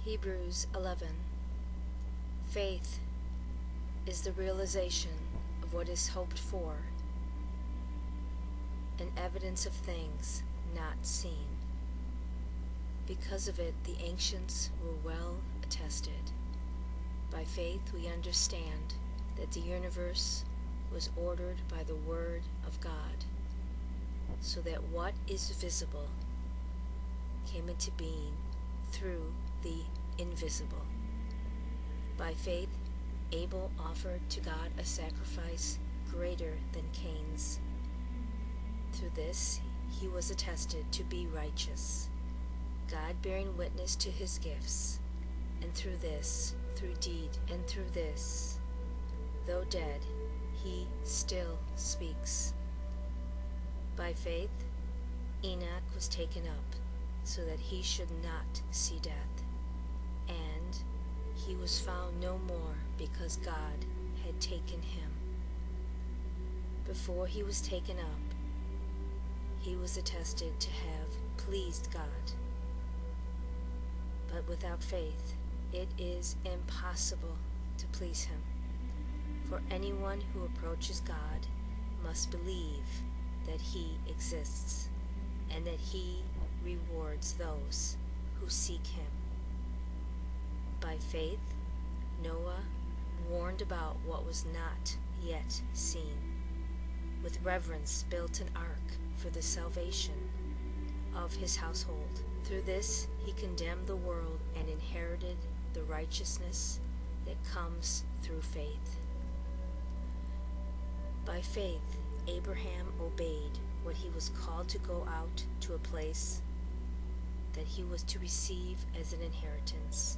Hebrews 11. Faith is the realization of what is hoped for, an evidence of things not seen. Because of it, the ancients were well attested. By faith we understand that the universe was ordered by the Word of God, so that what is visible came into being through the invisible. By faith, Abel offered to God a sacrifice greater than Cain's. Through this, he was attested to be righteous, God bearing witness to his gifts. And through this, through deed, and through this, though dead, he still speaks. By faith, Enoch was taken up, so that he should not see death. And he was found no more, because God had taken him. Before he was taken up, he was attested to have pleased God. But without faith, it is impossible to please him. For anyone who approaches God must believe that he exists, and that he rewards those who seek him. By faith, Noah warned about what was not yet seen. With reverence built an ark for the salvation of his household. Through this he condemned the world and inherited the righteousness that comes through faith. By faith, Abraham obeyed what he was called to go out to a place that he was to receive as an inheritance.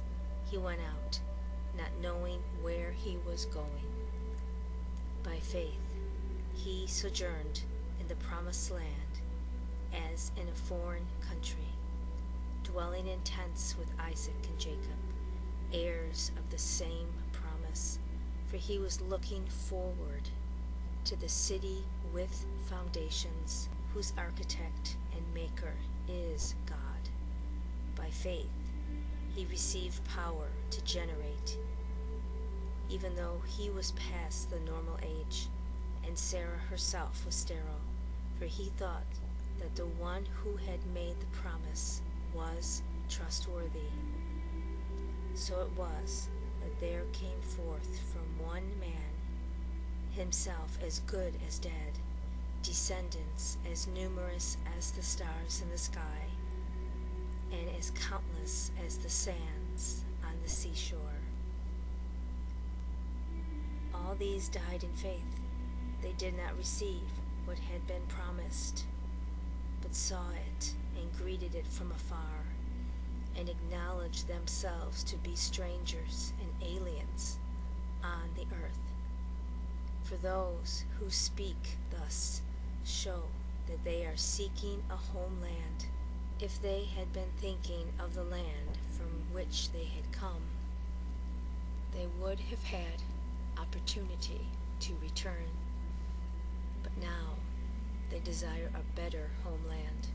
He went out, not knowing where he was going. By faith, he sojourned in the promised land as in a foreign country, dwelling in tents with Isaac and Jacob, heirs of the same promise, for he was looking forward to the city with foundations, whose architect and maker is God. By faith, he received power to generate, even though he was past the normal age, and Sarah herself was sterile, for he thought that the one who had made the promise was trustworthy. So it was that there came forth from one man, himself as good as dead, descendants as numerous as the stars in the sky, and as countless as the sands on the seashore. All these died in faith. They did not receive what had been promised, but saw it and greeted it from afar, and acknowledged themselves to be strangers and aliens on the earth. For those who speak thus show that they are seeking a homeland. If they had been thinking of the land from which they had come, they would have had opportunity to return. But now they desire a better homeland,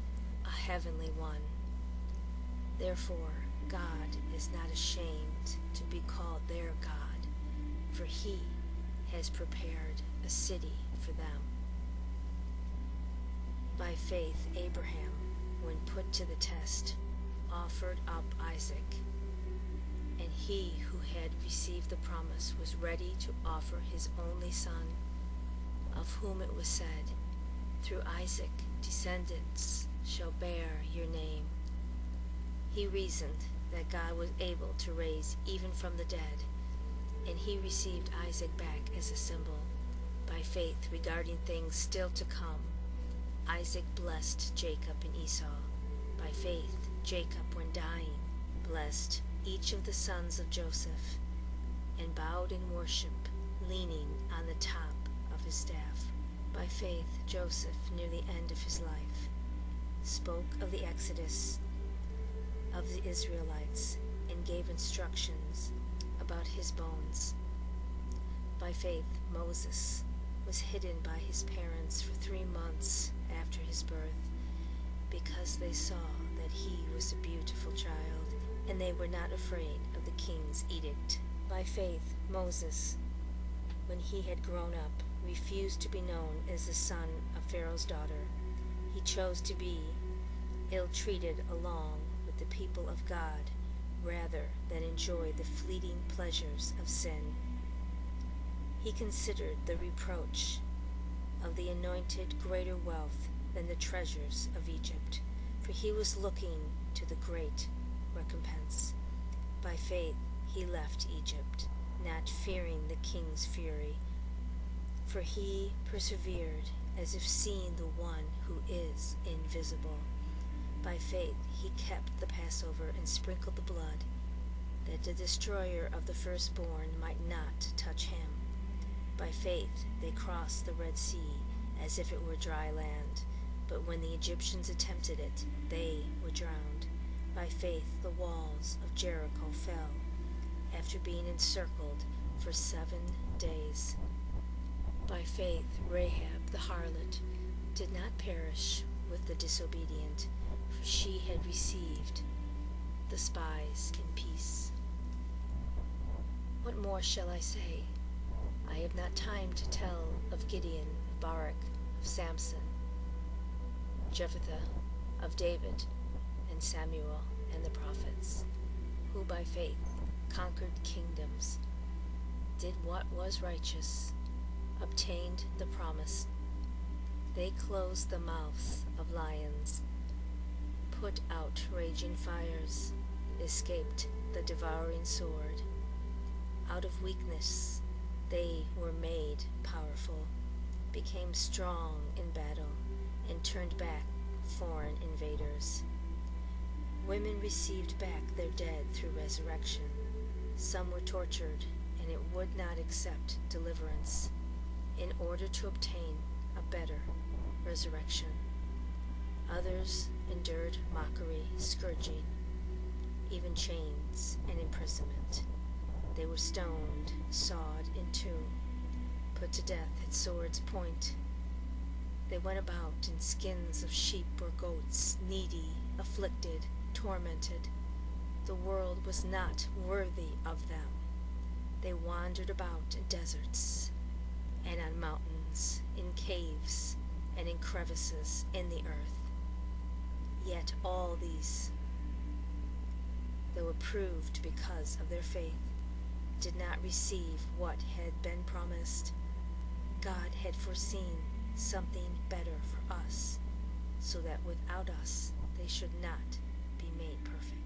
a heavenly one. Therefore, God is not ashamed to be called their God, for he has prepared a city for them. By faith, Abraham, when put to the test, offered up Isaac, and he who had received the promise was ready to offer his only son, of whom it was said, "Through Isaac descendants shall bear your name." He reasoned that God was able to raise even from the dead, and he received Isaac back as a symbol. By faith, regarding things still to come, Isaac blessed Jacob and Esau. By faith, Jacob, when dying, blessed each of the sons of Joseph, and bowed in worship, leaning on the top of his staff. By faith, Joseph, near the end of his life, spoke of the exodus of the Israelites and gave instructions about his bones. By faith, Moses was hidden by his parents for 3 months after his birth, because they saw that he was a beautiful child and they were not afraid of the king's edict. By faith, Moses, when he had grown up, refused to be known as the son of Pharaoh's daughter. He chose to be ill-treated along with the people of God rather than enjoy the fleeting pleasures of sin. He considered the reproach of the anointed greater wealth than the treasures of Egypt, for he was looking to the great recompense. By faith he left Egypt, not fearing the king's fury, for he persevered as if seeing the one who is invisible. By faith he kept the Passover and sprinkled the blood, that the destroyer of the firstborn might not touch him. By faith they crossed the Red Sea as if it were dry land, but when the Egyptians attempted it, they were drowned. By faith the walls of Jericho fell, after being encircled for 7 days. By faith Rahab the harlot did not perish with the disobedient, for she had received the spies in peace. What more shall I say? I have not time to tell of Gideon, of Barak, of Samson, Jephthah, of David, and Samuel, and the prophets, who by faith conquered kingdoms, did what was righteous, obtained the promise. They closed the mouths of lions, put out raging fires, escaped the devouring sword. Out of weakness they were made powerful, became strong in battle, and turned back foreign invaders. Women received back their dead through resurrection. Some were tortured, and it would not accept deliverance, in order to obtain a better resurrection. Others endured mockery, scourging, even chains and imprisonment. They were stoned, sawed in two, put to death at sword's point. They went about in skins of sheep or goats, needy, afflicted, tormented. The world was not worthy of them. They wandered about in deserts and on mountains, in caves and in crevices in the earth. Yet all these, though approved because of their faith, did not receive what had been promised. God had foreseen something better for us, so that without us they should not be made perfect.